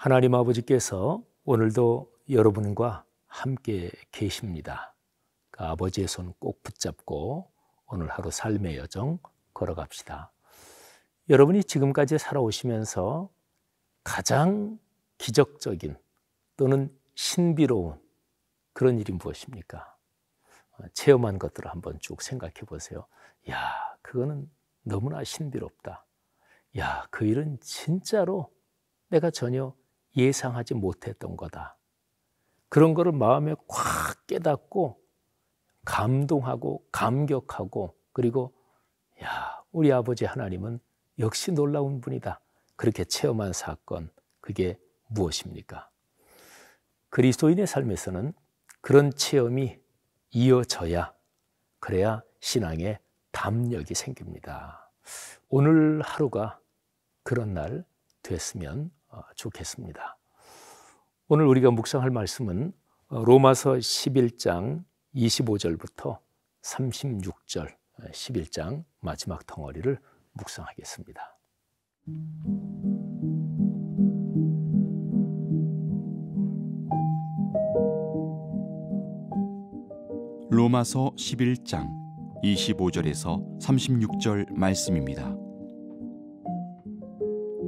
하나님 아버지께서 오늘도 여러분과 함께 계십니다. 그 아버지의 손 꼭 붙잡고 오늘 하루 삶의 여정 걸어갑시다. 여러분이 지금까지 살아오시면서 가장 기적적인 또는 신비로운 그런 일이 무엇입니까? 체험한 것들을 한번 쭉 생각해 보세요. 야, 그거는 너무나 신비롭다. 야, 그 일은 진짜로 내가 전혀 예상하지 못했던 거다. 그런 거를 마음에 콱 깨닫고 감동하고 감격하고 그리고 야, 우리 아버지 하나님은 역시 놀라운 분이다. 그렇게 체험한 사건, 그게 무엇입니까? 그리스도인의 삶에서는 그런 체험이 이어져야 그래야 신앙의 담력이 생깁니다. 오늘 하루가 그런 날 됐으면 좋겠습니다. 오늘 우리가 묵상할 말씀은 로마서 11장 25절부터 36절 11장 마지막 덩어리를 묵상하겠습니다. 로마서 11장 25절에서 36절 말씀입니다.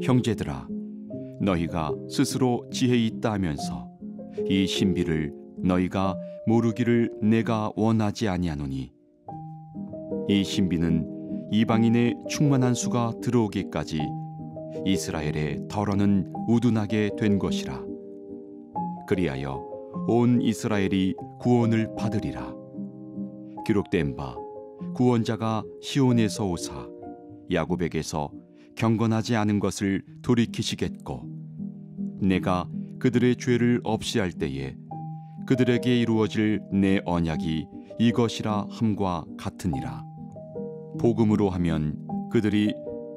형제들아, 너희가 스스로 지혜 있다 하면서 이 신비를 너희가 모르기를 내가 원하지 아니하노니, 이 신비는 이방인의 충만한 수가 들어오기까지 이스라엘의 덜어는 우둔하게 된 것이라. 그리하여 온 이스라엘이 구원을 받으리라. 기록된 바 구원자가 시온에서 오사 야곱에게서 경건하지 않은 것을 돌이키시겠고, 내가 그들의 죄를 없이 할 때에 그들에게 이루어질 내 언약이 이것이라 함과 같으니라. 복음으로 하면 그들이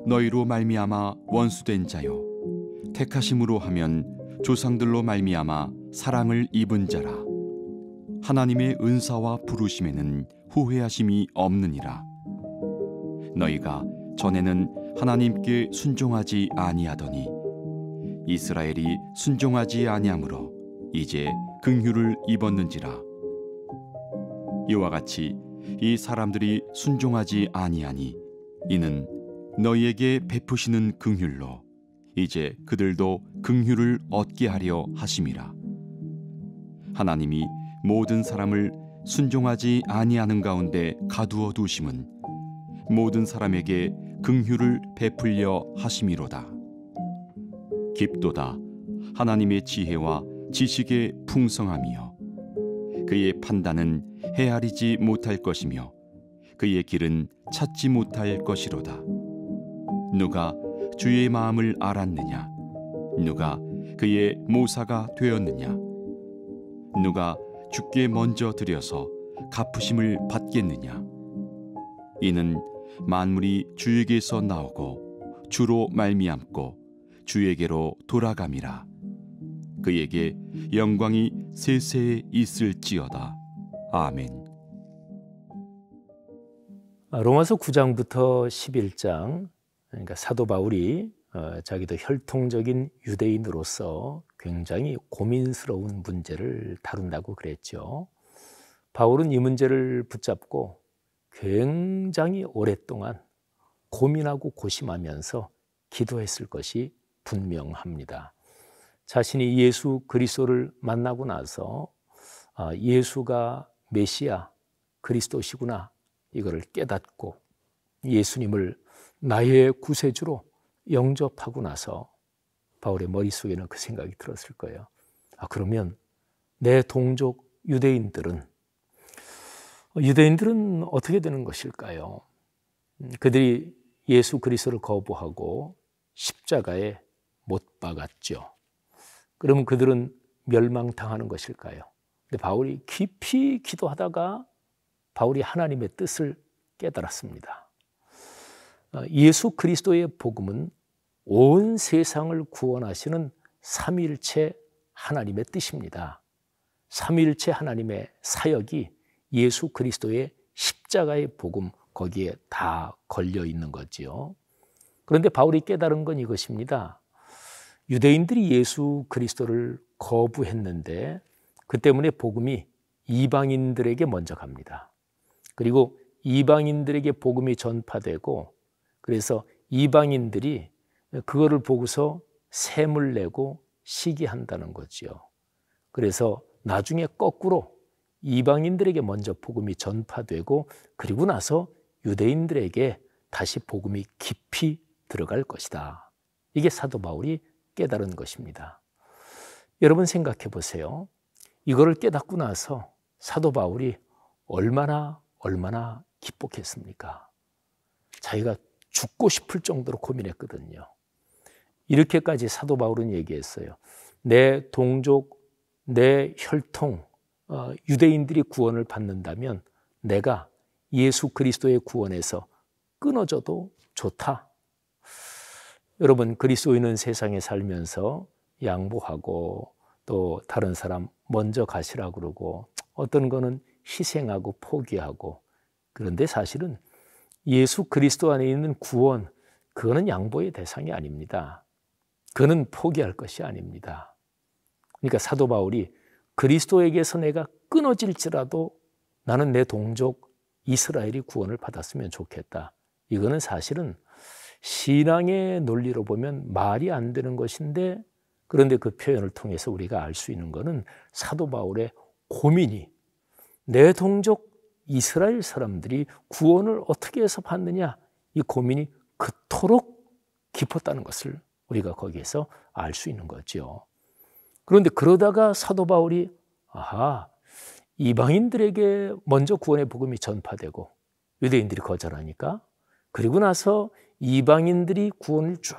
너희로 말미암아 원수된 자요, 택하심으로 하면 조상들로 말미암아 사랑을 입은 자라. 하나님의 은사와 부르심에는 후회하심이 없느니라. 너희가 전에는 하나님께 순종하지 아니하더니 이스라엘이 순종하지 아니하므로 이제 긍휼을 입었는지라. 이와 같이 이 사람들이 순종하지 아니하니 이는 너희에게 베푸시는 긍휼로 이제 그들도 긍휼을 얻게 하려 하심이라. 하나님이 모든 사람을 순종하지 아니하는 가운데 가두어 두심은 모든 사람에게 긍휼을 베풀려 하심이로다. 깊도다 하나님의 지혜와 지식의 풍성함이여, 그의 판단은 헤아리지 못할 것이며 그의 길은 찾지 못할 것이로다. 누가 주의 마음을 알았느냐? 누가 그의 모사가 되었느냐? 누가 주께 먼저 드려서 갚으심을 받겠느냐? 이는 만물이 주에게서 나오고 주로 말미암고 주에게로 돌아감이라. 그에게 영광이 세세에 있을지어다. 아멘. 로마서 9장부터 11장, 그러니까 사도 바울이 자기도 혈통적인 유대인으로서 굉장히 고민스러운 문제를 다룬다고 그랬죠. 바울은 이 문제를 붙잡고 굉장히 오랫동안 고민하고 고심하면서 기도했을 것이 분명합니다. 자신이 예수 그리스도를 만나고 나서 예수가 메시아 그리스도시구나, 이거를 깨닫고 예수님을 나의 구세주로 영접하고 나서 바울의 머릿속에는 그 생각이 들었을 거예요. 그러면 내 동족 유대인들은 어떻게 되는 것일까요? 그들이 예수 그리스도를 거부하고 십자가에 못 박았죠. 그러면 그들은 멸망당하는 것일까요? 근데 바울이 깊이 기도하다가 바울이 하나님의 뜻을 깨달았습니다. 예수 그리스도의 복음은 온 세상을 구원하시는 삼위일체 하나님의 뜻입니다. 삼위일체 하나님의 사역이 예수 그리스도의 십자가의 복음, 거기에 다 걸려 있는 거지요. 그런데 바울이 깨달은 건 이것입니다. 유대인들이 예수 그리스도를 거부했는데 그 때문에 복음이 이방인들에게 먼저 갑니다. 그리고 이방인들에게 복음이 전파되고 그래서 이방인들이 그거를 보고서 셈을 내고 시기한다는 거지요. 그래서 나중에 거꾸로 이방인들에게 먼저 복음이 전파되고 그리고 나서 유대인들에게 다시 복음이 깊이 들어갈 것이다. 이게 사도 바울이 깨달은 것입니다. 여러분 생각해 보세요. 이거를 깨닫고 나서 사도 바울이 얼마나 기뻤겠습니까? 자기가 죽고 싶을 정도로 고민했거든요. 이렇게까지 사도 바울은 얘기했어요. 내 동족, 내 혈통, 유대인들이 구원을 받는다면 내가 예수 그리스도의 구원에서 끊어져도 좋다. 여러분, 그리스도인은 세상에 살면서 양보하고 또 다른 사람 먼저 가시라고 그러고 어떤 거는 희생하고 포기하고, 그런데 사실은 예수 그리스도 안에 있는 구원, 그거는 양보의 대상이 아닙니다. 그는 포기할 것이 아닙니다. 그러니까 사도 바울이 그리스도에게서 내가 끊어질지라도 나는 내 동족 이스라엘이 구원을 받았으면 좋겠다. 이거는 사실은 신앙의 논리로 보면 말이 안 되는 것인데, 그런데 그 표현을 통해서 우리가 알 수 있는 것은 사도 바울의 고민이, 내 동족 이스라엘 사람들이 구원을 어떻게 해서 받느냐, 이 고민이 그토록 깊었다는 것을 우리가 거기에서 알 수 있는 거죠. 그런데 그러다가 사도 바울이 이방인들에게 먼저 구원의 복음이 전파되고 유대인들이 거절하니까, 그리고 나서 이방인들이 구원을 쭉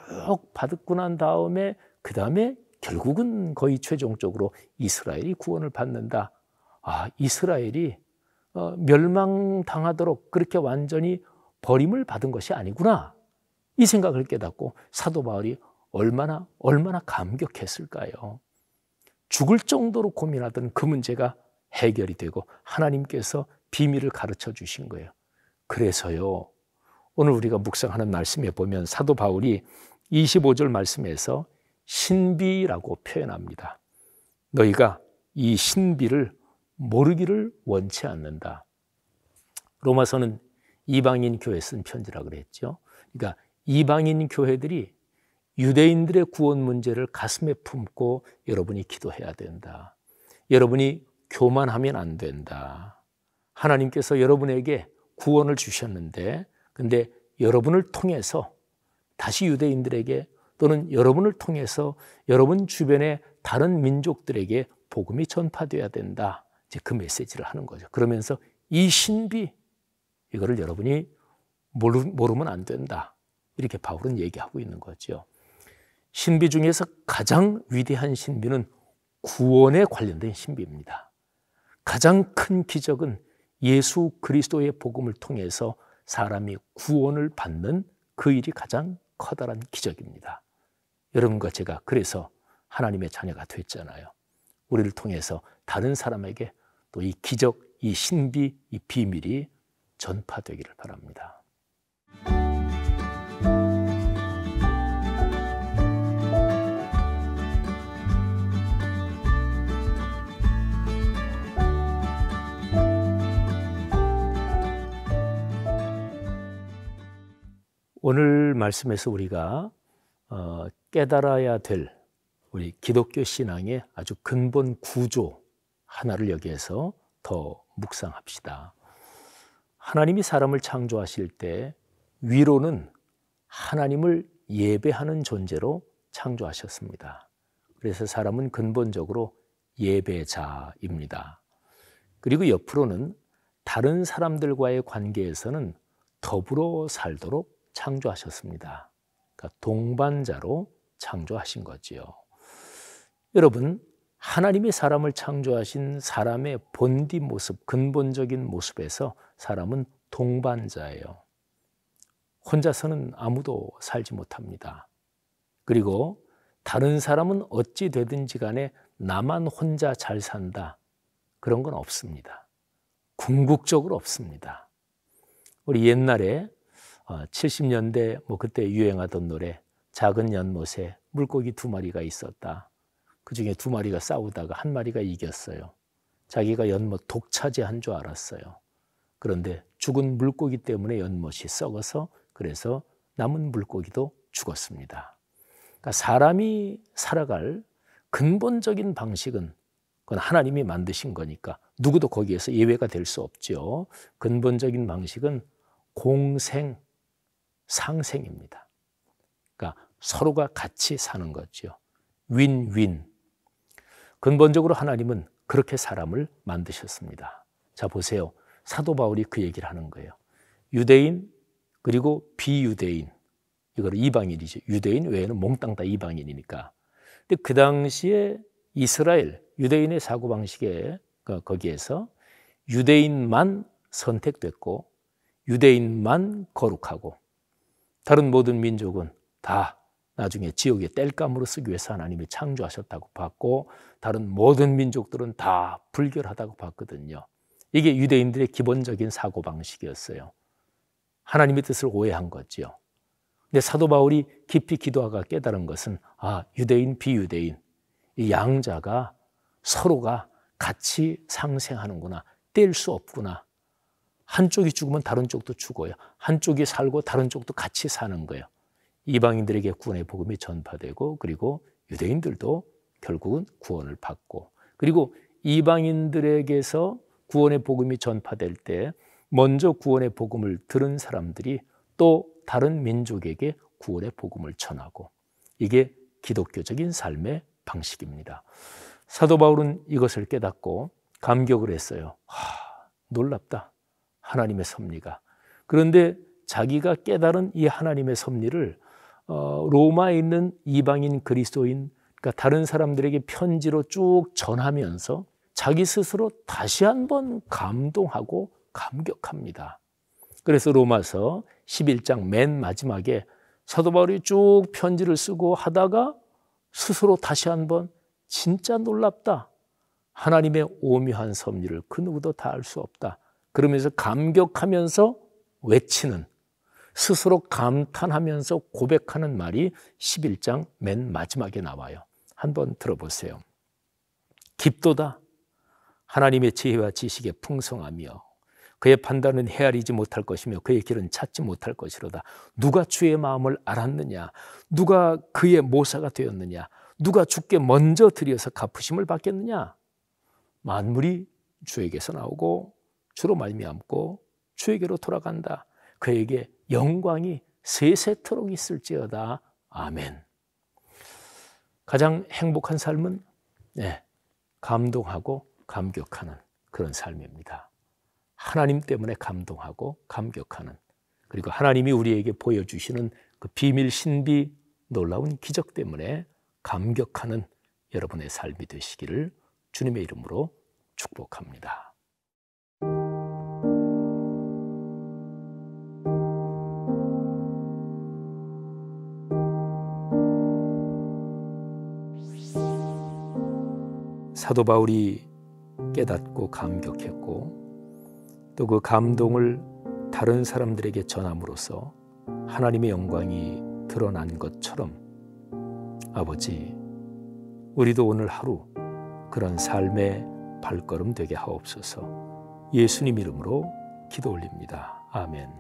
받고 난 다음에 그 다음에 결국은 거의 최종적으로 이스라엘이 구원을 받는다. 이스라엘이 멸망당하도록 그렇게 완전히 버림을 받은 것이 아니구나, 이 생각을 깨닫고 사도 바울이 얼마나 감격했을까요? 죽을 정도로 고민하던 그 문제가 해결이 되고 하나님께서 비밀을 가르쳐 주신 거예요. 그래서요, 오늘 우리가 묵상하는 말씀에 보면 사도 바울이 25절 말씀에서 신비라고 표현합니다. 너희가 이 신비를 모르기를 원치 않는다. 로마서는 이방인 교회 쓴 편지라고 그랬죠. 그러니까 이방인 교회들이 유대인들의 구원 문제를 가슴에 품고 여러분이 기도해야 된다. 여러분이 교만하면 안 된다. 하나님께서 여러분에게 구원을 주셨는데, 근데 여러분을 통해서 다시 유대인들에게 또는 여러분을 통해서 여러분 주변의 다른 민족들에게 복음이 전파되어야 된다. 이제 그 메시지를 하는 거죠. 그러면서 이 신비, 이거를 여러분이 모르면 안 된다. 이렇게 바울은 얘기하고 있는 거죠. 신비 중에서 가장 위대한 신비는 구원에 관련된 신비입니다. 가장 큰 기적은 예수 그리스도의 복음을 통해서 사람이 구원을 받는 그 일이 가장 커다란 기적입니다. 여러분과 제가 그래서 하나님의 자녀가 됐잖아요. 우리를 통해서 다른 사람에게 또 이 기적, 이 신비, 이 비밀이 전파되기를 바랍니다. 오늘 말씀에서 우리가 깨달아야 될 우리 기독교 신앙의 아주 근본 구조 하나를 여기에서 더 묵상합시다. 하나님이 사람을 창조하실 때 위로는 하나님을 예배하는 존재로 창조하셨습니다. 그래서 사람은 근본적으로 예배자입니다. 그리고 옆으로는 다른 사람들과의 관계에서는 더불어 살도록 창조하셨습니다. 그러니까 동반자로 창조하신 거지요. 여러분, 하나님이 사람을 창조하신 사람의 본디 모습, 근본적인 모습에서 사람은 동반자예요. 혼자서는 아무도 살지 못합니다. 그리고 다른 사람은 어찌 되든지 간에 나만 혼자 잘 산다, 그런 건 없습니다. 궁극적으로 없습니다. 우리 옛날에 70년대 그때 유행하던 노래 작은 연못에 물고기 2마리가 있었다. 그중에 2마리가 싸우다가 1마리가 이겼어요. 자기가 연못 독차지한 줄 알았어요. 그런데 죽은 물고기 때문에 연못이 썩어서 그래서 남은 물고기도 죽었습니다. 그러니까 사람이 살아갈 근본적인 방식은 그건 하나님이 만드신 거니까 누구도 거기에서 예외가 될 수 없죠. 근본적인 방식은 공생, 상생입니다. 그러니까 서로가 같이 사는 거죠. 윈윈. 근본적으로 하나님은 그렇게 사람을 만드셨습니다. 자, 보세요. 사도 바울이 그 얘기를 하는 거예요. 유대인 그리고 비유대인. 이거를 이방인이죠. 유대인 외에는 몽땅 다 이방인이니까. 근데 그 당시에 이스라엘, 유대인의 사고방식에 거기에서 유대인만 선택됐고 유대인만 거룩하고 다른 모든 민족은 다 나중에 지옥의 땔감으로 쓰기 위해서 하나님이 창조하셨다고 봤고 다른 모든 민족들은 다 불결하다고 봤거든요. 이게 유대인들의 기본적인 사고방식이었어요. 하나님의 뜻을 오해한 거죠. 근데 사도 바울이 깊이 기도하가 깨달은 것은 유대인, 비유대인 이 양자가 서로가 같이 상생하는구나. 뗄 수 없구나. 한쪽이 죽으면 다른 쪽도 죽어요. 한쪽이 살고 다른 쪽도 같이 사는 거예요. 이방인들에게 구원의 복음이 전파되고 그리고 유대인들도 결국은 구원을 받고 그리고 이방인들에게서 구원의 복음이 전파될 때 먼저 구원의 복음을 들은 사람들이 또 다른 민족에게 구원의 복음을 전하고 이게 기독교적인 삶의 방식입니다. 사도 바울은 이것을 깨닫고 감격을 했어요. 놀랍다. 하나님의 섭리가. 그런데 자기가 깨달은 이 하나님의 섭리를 로마에 있는 이방인 그리스도인 그러니까 다른 사람들에게 편지로 쭉 전하면서 자기 스스로 다시 한번 감동하고 감격합니다. 그래서 로마서 11장 맨 마지막에 사도 바울이 쭉 편지를 쓰고 하다가 스스로 다시 한번 진짜 놀랍다. 하나님의 오묘한 섭리를 그 누구도 다 알 수 없다. 그러면서 감격하면서 외치는 스스로 감탄하면서 고백하는 말이 11장 맨 마지막에 나와요. 한번 들어보세요. 깊도다. 하나님의 지혜와 지식에 풍성하며 그의 판단은 헤아리지 못할 것이며 그의 길은 찾지 못할 것이로다. 누가 주의 마음을 알았느냐? 누가 그의 모사가 되었느냐? 누가 주께 먼저 드려서 갚으심을 받겠느냐? 만물이 주에게서 나오고 주로 말미암고 주에게로 돌아간다. 그에게 영광이 세세토록 있을지어다. 아멘. 가장 행복한 삶은 감동하고 감격하는 그런 삶입니다. 하나님 때문에 감동하고 감격하는 그리고 하나님이 우리에게 보여주시는 그 비밀 신비 놀라운 기적 때문에 감격하는 여러분의 삶이 되시기를 주님의 이름으로 축복합니다. 사도 바울이 깨닫고 감격했고 또 그 감동을 다른 사람들에게 전함으로써 하나님의 영광이 드러난 것처럼 아버지, 우리도 오늘 하루 그런 삶의 발걸음 되게 하옵소서. 예수님 이름으로 기도 올립니다. 아멘.